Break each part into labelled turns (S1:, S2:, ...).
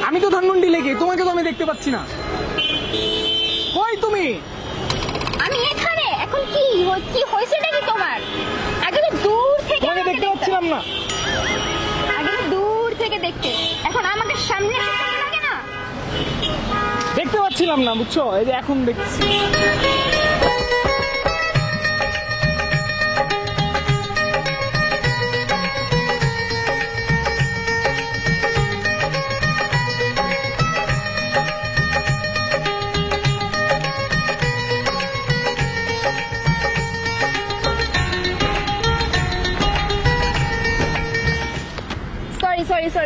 S1: আমি তো ধানমন্ডি লেগে, তোমাকে তো আমি দেখতে পাচ্ছি না। কই তুমি?
S2: আমি এখানে। এখন কি কি হয়েছেটা কি তোমার? আগে তো দূর থেকে
S1: তোমাকে দেখতে পাচ্ছিলাম না।
S2: আগে তো দূর থেকে দেখতে, এখন আমাকে সামনে এসে কেমন লাগে না?
S1: দেখতে পাচ্ছিলাম না, বুঝছো? এই যে এখন দেখছি।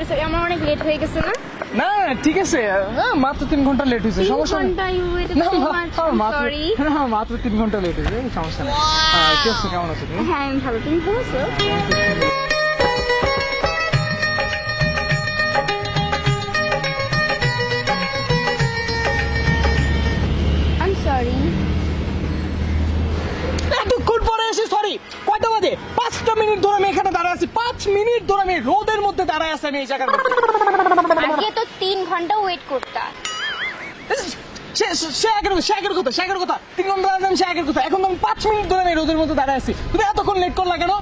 S2: সরি আমার অনেক লেট হয়ে গেছে না?
S1: না ঠিক আছে, মাত্র 3 ঘন্টা লেট হয়েছে, সমস্যা নেই। মাত্র 3 ঘন্টা লেট হয়েছে, সমস্যা নেই। কি অবস্থা, কেমন আছো তুমি?
S2: হ্যাঁ আমি ভালো, তুমি ভালো আছো? I'm sorry.
S1: এতক্ষণ পরে এসে সরি? কয়টা বাজে? 5টা মিনিট ধরে আমি এখানে দাঁড়ায় আছি। 5 মিনিট ধরে আমি রোদের মধ্যে দাঁড়ায় আছি আমি এই জায়গার মধ্যে।
S2: আগে তো 3 ঘন্টা ওয়েট করতা।
S1: সে আগের কথা 3 ঘন্টা দাঁড়ালাম, সে আগের কথা। এখন আমি 5 মিনিট ধরে আমি রোদের মধ্যে দাঁড়ায় আছি, তুমি এতক্ষণ লেট করলা কেন?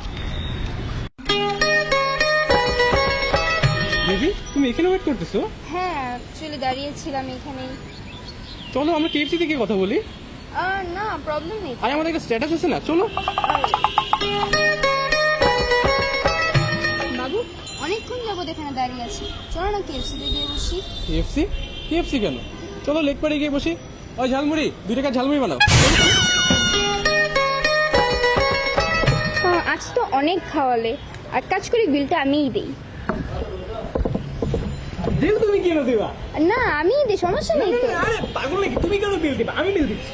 S3: দিদি, তুমি এখানে ওয়েট করতেছো?
S2: হ্যাঁ অ্যাকচুয়ালি দাঁড়িয়েছিলাম এখানেই।
S3: চলো আমরা কেএফসি থেকে কথা বলি।
S2: না প্রবলেম নেই।
S3: আর আমাদের একটা স্ট্যাটাস আছে না, চলো।
S2: বাবু অনেকক্ষণ যাবো এখানে দাঁড়িয়ে আছি, চলো না কেএফসিতে গিয়ে বসি।
S3: কেএফসি? কেএফসি কেন? চলো লেক পাড়ে গিয়ে বসি। ওই ঝালমুড়ি, 2 টাকা ঝালমুড়ি বানাও।
S2: আজ তো অনেক খাওয়ালে, আর কাজ করি বিলটা আমিই দেই।
S1: বিল তুমি কেন দিবা?
S2: না আমিই দিই, সমস্যা নেই তো।
S1: আরে পাগল নাকি, তুমি কেন বিল দিবা? আমি বিল দিচ্ছি।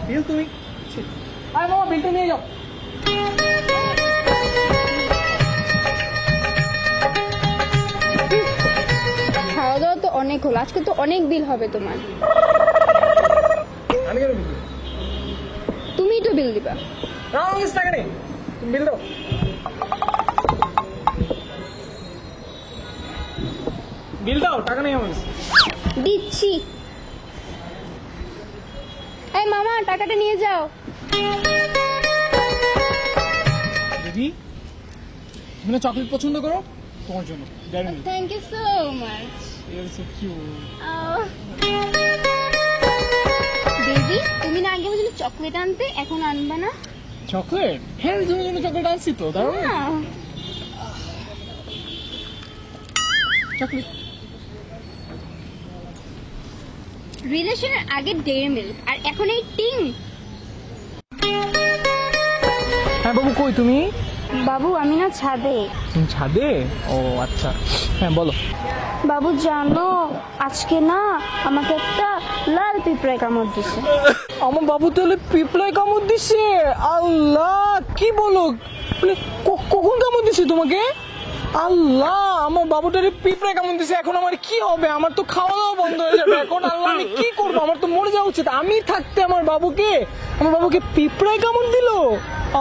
S1: বিল তুমি? আরে মামা বিলটা নিয়ে যাও।
S2: খাওয়া দাওয়া তো অনেক হলো, আজকে তো অনেক বিল হবে তোমার।
S1: আমি কেন বিল দিব?
S2: তুমিই তো বিল দিবা।
S1: না আমার কাছে টাকা নেই, তুমি বিল দাও। বিল দাও, টাকা নেই আমার কাছে।
S2: দিচ্ছি। এই মামা টাকাটা নিয়ে যাও।
S1: দিদি, তুমি না চকলেট পছন্দ করো? তোমার জন্য dairy milk.
S2: Thank you so much.
S1: It's so cute.
S2: দিদি তুমি না আগে বলছিলে চকলেট আনতে, এখন আনবা না?
S1: চকলেট? হ্যাঁ তোমার জন্য চকলেট আনছি তো, দাঁড়াও। চকলেট।
S2: রিলেশনের আগে ডেয়ারি মিল্ক, আর এখন এই টিং।
S1: হ্যাঁ বাবু, কই তুমি?
S2: বাবু আমি না ছাদে।
S1: তুমি ছাদে? ও আচ্ছা, হ্যাঁ বলো।
S2: বাবু জানো আজকে না আমাকে একটা লাল পিঁপড়ে কামড় দিছে।
S1: আমার বাবু তাহলে পিঁপড়ায় কামড় দিছে? আল্লাহ, কি বলো? কখন কামড় দিছে তোমাকে? আল্লাহ, আমার বাবুটারে পিঁপড়ায় কামড় দিছে। এখন আমার কি হবে? আমার তো খাওয়া দাওয়া বন্ধ হয়ে যাবে এখন। আল্লাহ, আমি কি করবো? আমার তো মরে যাওয়া উচিত। আমি থাকতে আমার বাবুকে পিঁপড়ায় কামড় দিল।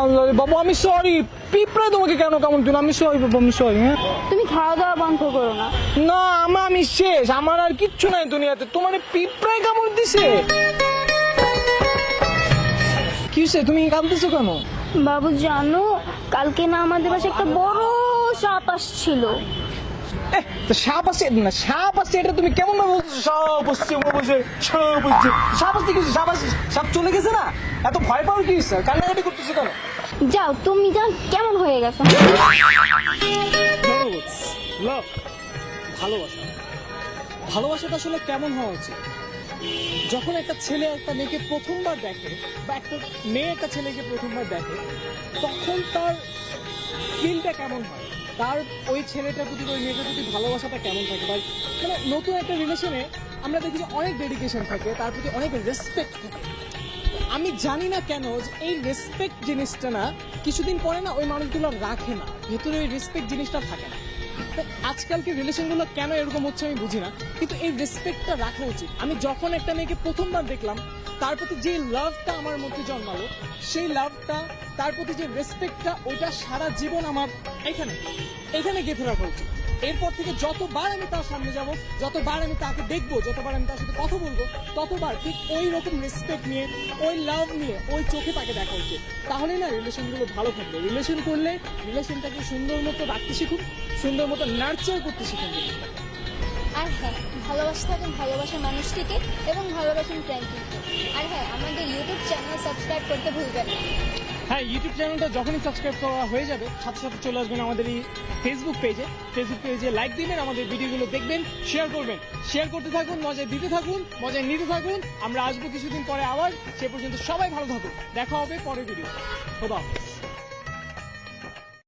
S1: আল্লাহ রে বাবু, আমি সরি। পিঁপড়ায় তোমাকে কেন কামড় দিল? আমি সরি বাবু, আমি সরি। হ্যাঁ
S2: তুমি খাওয়া দাওয়া বন্ধ করো না।
S1: না, আমি শেষ, আমার আর কিচ্ছু নাই দুনিয়াতে। তোমার পিঁপড়ায় কামড় দিছে? কি হয়েছে, তুমি কাঁদতেছো কেন?
S2: বাবু জানো কালকে না আমাদের বাসায় একটা বড় সাপ আসছিল।
S1: সাপ আছে না? সাপ আছে এটা তুমি কেমন ভাবে বলছো? সাপ আসছে, সাপ আসছে, সাপ আসছে কিছু, সাপ আসছে, সাপ চলে গেছে না? এত ভয় পাওয়ার কি হচ্ছে? কান্নাকাটি করতেছো কেন?
S2: যাও তুমি যাও, কেমন হয়ে গেছো?
S1: লাভ, ভালোবাসা। ভালোবাসাটা আসলে কেমন হওয়া উচিত? যখন একটা ছেলে একটা মেয়েকে প্রথমবার দেখে বা একটা মেয়ে একটা ছেলেকে প্রথমবার দেখে, তখন তার ফিলটা কেমন হয়, তার ওই ছেলেটার প্রতি ওই মেয়েটার প্রতি ভালোবাসাটা কেমন থাকে, বা মানে নতুন একটা রিলেশনে আমরা দেখি যে অনেক ডেডিকেশন থাকে, তার প্রতি অনেক রেসপেক্ট থাকে। আমি জানি না কেন যে এই রেসপেক্ট জিনিসটা না কিছুদিন পরে না ওই মানুষগুলো আর রাখে না, ভেতরে ওই রেসপেক্ট জিনিসটা থাকে না। তো আজকালকে রিলেশনগুলো কেন এরকম হচ্ছে আমি বুঝি না, কিন্তু এই রেসপেক্টটা রাখা উচিত। আমি যখন একটা মেয়েকে প্রথমবার দেখলাম, তার প্রতি যে লাভটা আমার মধ্যে জন্মালো, সেই লাভটা, তার প্রতি যে রেসপেক্টটা, ওইটা সারা জীবন আমার এখানে এখানে গেঁথে রাখা উচিত। এরপর থেকে যতবার আমি তার সামনে যাব, যতবার আমি তাকে দেখবো, যতবার আমি তার সাথে কথা বলবো, ততবার ঠিক ওই রকম রেসপেক্ট নিয়ে, ওই লাভ নিয়ে, ওই চোখে তাকে দেখা উচিত। তাহলে না রিলেশনগুলো ভালো থাকবে। রিলেশন করলে রিলেশনটাকে সুন্দর মতো রাখতে শিখুন, সুন্দর মতো নার্চার করতে শিখুন।
S2: আর হ্যাঁ, ভালোবাসা থাকুন ভালোবাসার মানুষটিকে এবং ভালোবাসুন প্রেমটিকে। আর হ্যাঁ, আমাদের ইউটিউব চ্যানেল সাবস্ক্রাইব করতে ভুলবেন না।
S1: হ্যাঁ, ইউটিউব চ্যানেলটা যখনই সাবস্ক্রাইব করা হয়ে যাবে, সাথে সাথে চলে আসবেন আমাদের এই ফেসবুক পেজে লাইক দিবেন, আমাদের ভিডিওগুলো দেখবেন, শেয়ার করবেন। শেয়ার করতে থাকুন, মজায় দিতে থাকুন, মজায় নিতে থাকুন। আমরা আসবো কিছুদিন পরে আবার। সে পর্যন্ত সবাই ভালো থাকুন। দেখা হবে পরের ভিডিও। খোদা হাফেজ।